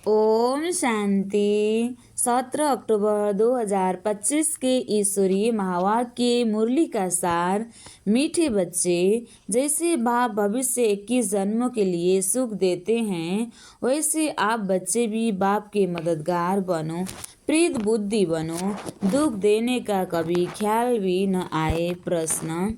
ओम शांति। 17 अक्टूबर 2025 के ईश्वरीय महावाक्य मुरली का सार। मीठे बच्चे, जैसे बाप भविष्य 21 जन्मों के लिए सुख देते हैं, वैसे आप बच्चे भी बाप के मददगार बनो, प्रीत बुद्धि बनो, दुख देने का कभी ख्याल भी न आए। प्रश्न: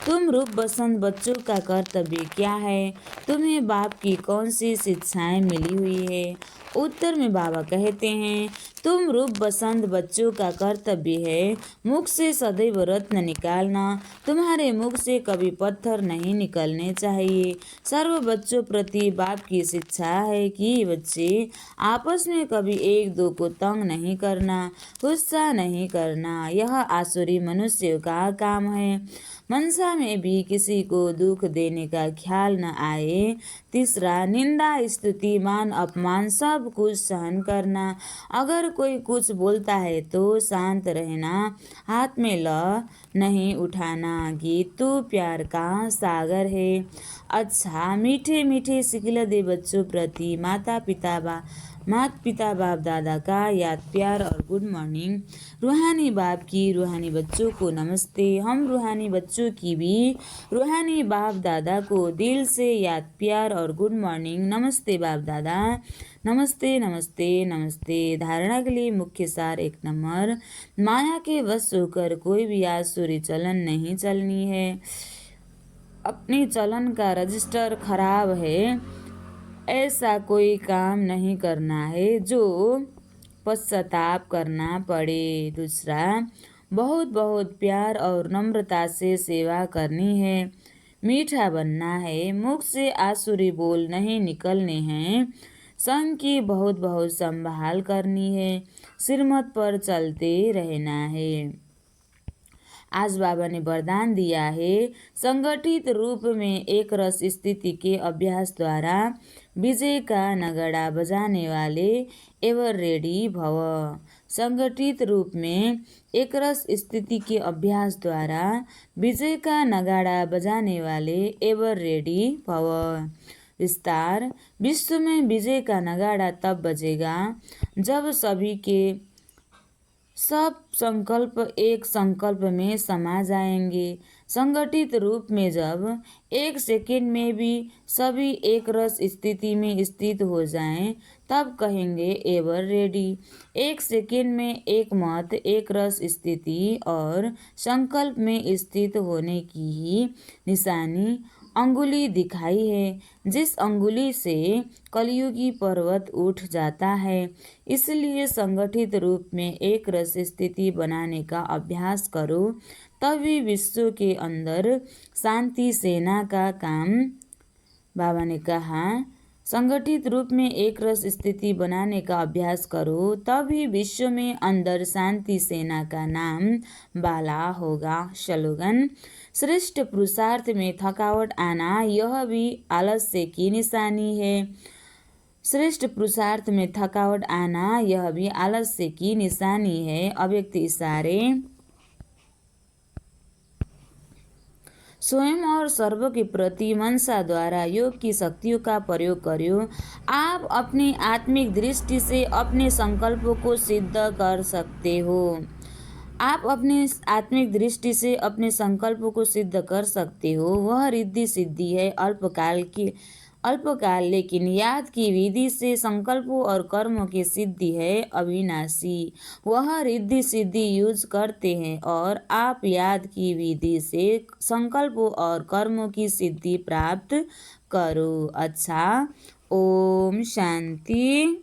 तुम रूप बसंत बच्चों का कर्तव्य क्या है? तुम्हें बाप की कौन सी शिक्षाएं मिली हुई है? उत्तर में बाबा कहते हैं, तुम रूप बसंत बच्चों का कर्तव्य है मुख से सदैव रत्न निकालना। तुम्हारे मुख से कभी पत्थर नहीं निकलने चाहिए। सर्व बच्चों प्रति बाप की शिक्षा है कि बच्चे आपस में कभी एक दो को तंग नहीं करना, गुस्सा नहीं करना। यह आसुरी मनुष्य का काम है। मनसा में भी किसी को दुख देने का ख्याल न आए। तीसरा, निंदा स्तुति मान अपमान सब कुछ सहन करना। अगर कोई कुछ बोलता है तो शांत रहना, हाथ में ल नहीं उठाना। गीत तू प्यार का सागर है। अच्छा, मीठे मीठे सिखिलदे बच्चों प्रति माता पिता बाप दादा का याद प्यार और गुड मॉर्निंग। रूहानी बाप की रूहानी बच्चों को नमस्ते। हम रूहानी बच्चों की भी रूहानी बाप दादा को दिल से याद प्यार और गुड मॉर्निंग। नमस्ते बाप दादा। नमस्ते नमस्ते नमस्ते। धारणा के लिए मुख्य सार 1 नंबर, माया के वश होकर कोई भी आसुरी चलन नहीं चलनी है। अपनी चलन का रजिस्टर खराब है, ऐसा कोई काम नहीं करना है जो पश्चाताप करना पड़े। दूसरा, बहुत बहुत प्यार और नम्रता से सेवा करनी है। मीठा बनना है, मुख से आसुरी बोल नहीं निकलने हैं। संग की बहुत बहुत संभाल करनी है, श्रीमत पर चलते रहना है। आज बाबा ने वरदान दिया है, संगठित रूप में एक रस स्थिति के अभ्यास द्वारा विजय का नगाड़ा बजाने वाले एवर रेडी भव। संगठित रूप में एक रस स्थिति के अभ्यास द्वारा विजय का नगाड़ा बजाने वाले एवर रेडी भव। विस्तार: विश्व में विजय का नगाड़ा तब बजेगा जब सभी के सब संकल्प एक संकल्प में समा जाएंगे। संगठित रूप में जब एक सेकंड में भी सभी एक रस स्थिति में स्थित हो जाएं, तब कहेंगे एवर रेडी। एक सेकंड में एक मत एक रस स्थिति और संकल्प में स्थित होने की ही निशानी अंगुली दिखाई है, जिस अंगुली से कलयुगी पर्वत उठ जाता है। इसलिए संगठित रूप में एक रस स्थिति बनाने का अभ्यास करो, तभी विश्व के अंदर शांति सेना का काम। बाबा ने कहा, संगठित रूप में एक रस स्थिति बनाने का अभ्यास करो, तभी विश्व में अंदर शांति सेना का नाम बाला होगा। स्लोगन: श्रेष्ठ पुरुषार्थ में थकावट आना यह भी आलस्य की निशानी है। श्रेष्ठ पुरुषार्थ में थकावट आना यह भी आलस्य की निशानी है। अव्यक्त इशारे: स्वयं और सर्व के प्रति मनसा द्वारा योग की शक्तियों का प्रयोग करो। आप अपनी आत्मिक दृष्टि से अपने संकल्पों को सिद्ध कर सकते हो। आप अपने आत्मिक दृष्टि से अपने संकल्पों को सिद्ध कर सकते हो। वह रिद्धि सिद्धि है अल्पकाल, लेकिन याद की विधि से संकल्पों और कर्मों की सिद्धि है अविनाशी। वह रिद्धि सिद्धि यूज करते हैं और आप याद की विधि से संकल्पों और कर्मों की सिद्धि प्राप्त करो। अच्छा, ओम शांति।